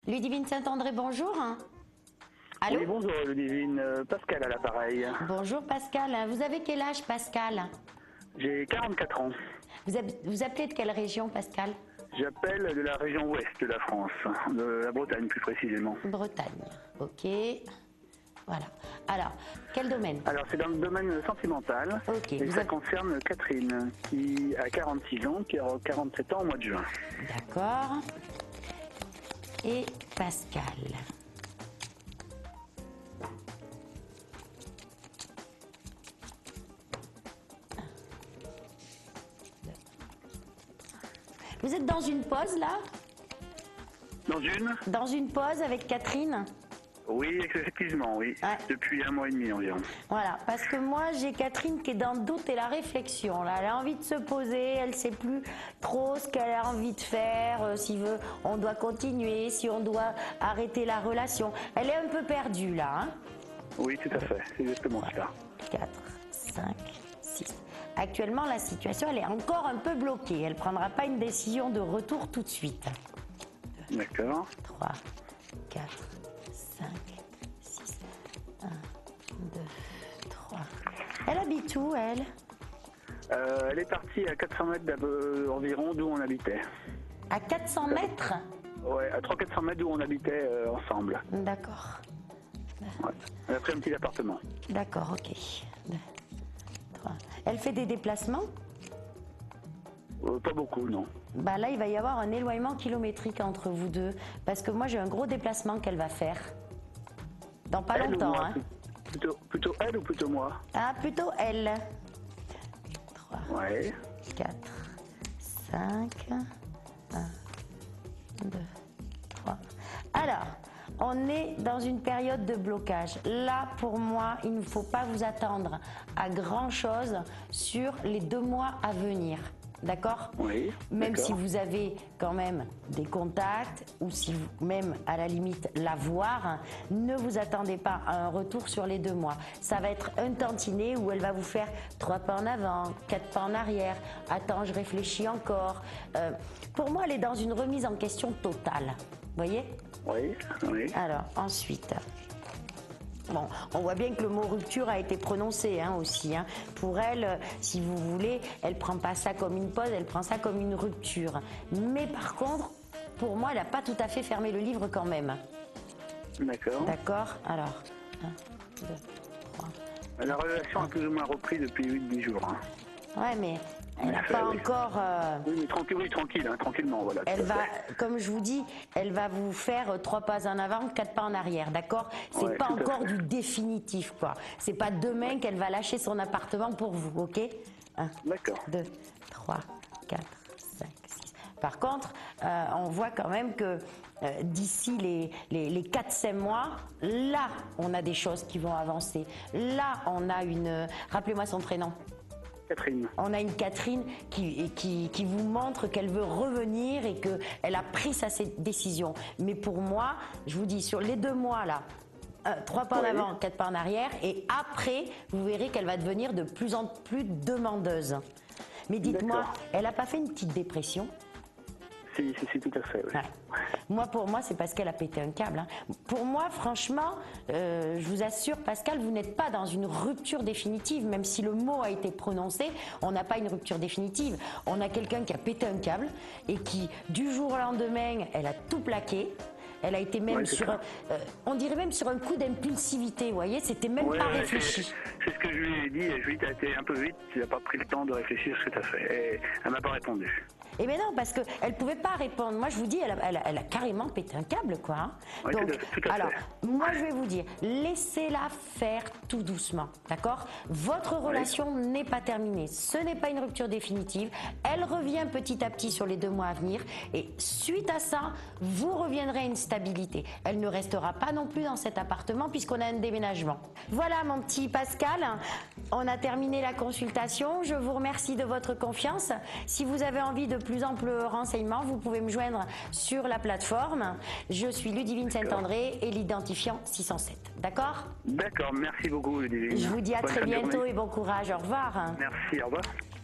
Ludivine Saint-André, bonjour. Allô? Oui, bonjour Ludivine, Pascal à l'appareil. Bonjour Pascal. Vous avez quel âge Pascal? J'ai 44 ans. Vous appelez de quelle région Pascal? J'appelle de la région ouest de la France, de la Bretagne plus précisément. Bretagne, ok. Voilà. Alors, quel domaine? Alors c'est dans le domaine sentimental, Ok. et ça concerne Catherine qui a 46 ans, qui aura 47 ans au mois de juin. D'accord. Et Pascal. Vous êtes dans une pause là? Dans une? Dans une pause avec Catherine? Oui, effectivement, oui. Ouais. Depuis 1 mois et demi environ. Voilà, parce que moi j'ai Catherine qui est dans le doute et la réflexion. Là, elle a envie de se poser, elle ne sait plus trop ce qu'elle a envie de faire, si on doit continuer, si on doit arrêter la relation. Elle est un peu perdue là. Hein. Oui, tout à fait, c'est exactement cela. 4, 5, 6. Actuellement, la situation, elle est encore un peu bloquée. Elle ne prendra pas une décision de retour tout de suite. D'accord. 3, 4, 5, 6, 1, 2, 3. Elle habite où, elle? Elle est partie à 400 mètres environ d'où on habitait. À 400 mètres? Ouais, à 300-400 mètres d'où on habitait ensemble. D'accord. Ouais. Elle a pris un petit appartement. D'accord, ok. 2, 3. Elle fait des déplacements? Pas beaucoup, non. Bah là, il va y avoir un éloignement kilométrique entre vous deux. Parce que moi, j'ai un gros déplacement qu'elle va faire. Dans pas Elle ou longtemps, moi, hein. Plutôt elle ou plutôt moi? Ah, plutôt elle. 3, Ouais. 4, 5, 1, 2, 3. Alors, on est dans une période de blocage. Là, pour moi, il ne faut pas vous attendre à grand-chose sur les 2 mois à venir. D'accord? Oui. Même si vous avez quand même des contacts ou si vous, même à la limite la voir, ne vous attendez pas à un retour sur les 2 mois. Ça va être un tantinet où elle va vous faire 3 pas en avant, 4 pas en arrière. Attends, je réfléchis encore. Pour moi, elle est dans une remise en question totale. Vous voyez? Oui, oui. Alors, ensuite... Bon, on voit bien que le mot rupture a été prononcé hein, aussi. Hein. Pour elle, si vous voulez, elle prend pas ça comme une pause, elle prend ça comme une rupture. Mais par contre, pour moi, elle n'a pas tout à fait fermé le livre quand même. D'accord. D'accord? Alors, 1, 2, 3. La relation a plus ou moins repris depuis 8-10 jours. Hein. Ouais, mais elle n'a pas oui. encore... Oui, mais tranquille, hein, tranquillement, voilà. Elle va, comme je vous dis, elle va vous faire 3 pas en avant, 4 pas en arrière, d'accord? C'est Ouais, pas tout à encore fait. du définitif, quoi. C'est pas demain qu'elle va lâcher son appartement pour vous, ok? 1, D'accord. 2, 3, 4, 5, 6. Par contre, on voit quand même que d'ici les 4-5 mois, là, on a des choses qui vont avancer. Là, on a une... Rappelez-moi son prénom. Catherine. On a une Catherine qui vous montre qu'elle veut revenir et qu'elle a pris sa décision. Mais pour moi, je vous dis, sur les 2 mois là, 3 pas en avant, 4 pas en arrière, et après, vous verrez qu'elle va devenir de plus en plus demandeuse. Mais dites-moi, elle n'a pas fait une petite dépression? Si, tout à fait. Oui. Ouais. Pour moi, c'est parce qu'elle a pété un câble. Hein. Pour moi, franchement, je vous assure, Pascal, vous n'êtes pas dans une rupture définitive. Même si le mot a été prononcé, on n'a pas une rupture définitive. On a quelqu'un qui a pété un câble et qui, du jour au lendemain, elle a tout plaqué. Elle a été même sur, on dirait même sur un coup d'impulsivité, vous voyez, c'était même pas réfléchi. C'est ce que je lui ai dit, je lui ai dit, t'as été un peu vite, tu n'as pas pris le temps de réfléchir ce que tu as fait. Et elle m'a pas répondu. Et mais non, parce qu'elle ne pouvait pas répondre. Moi, je vous dis, elle a carrément pété un câble, quoi. Hein. Oui, donc, tout à alors, fait. moi, je vais vous dire, laissez-la faire tout doucement, d'accord? Votre relation n'est pas terminée. Ce n'est pas une rupture définitive. Elle revient petit à petit sur les 2 mois à venir. Et suite à ça, vous reviendrez à une stabilité. Elle ne restera pas non plus dans cet appartement puisqu'on a un déménagement. Voilà, mon petit Pascal. On a terminé la consultation. Je vous remercie de votre confiance. Si vous avez envie de plus amples renseignements, vous pouvez me joindre sur la plateforme. Je suis Ludivine Saint-André et l'identifiant 607. D'accord? D'accord, merci beaucoup Ludivine. Je vous dis à Bonne très fin de bientôt journée. et bon courage. Au revoir. Merci, au revoir.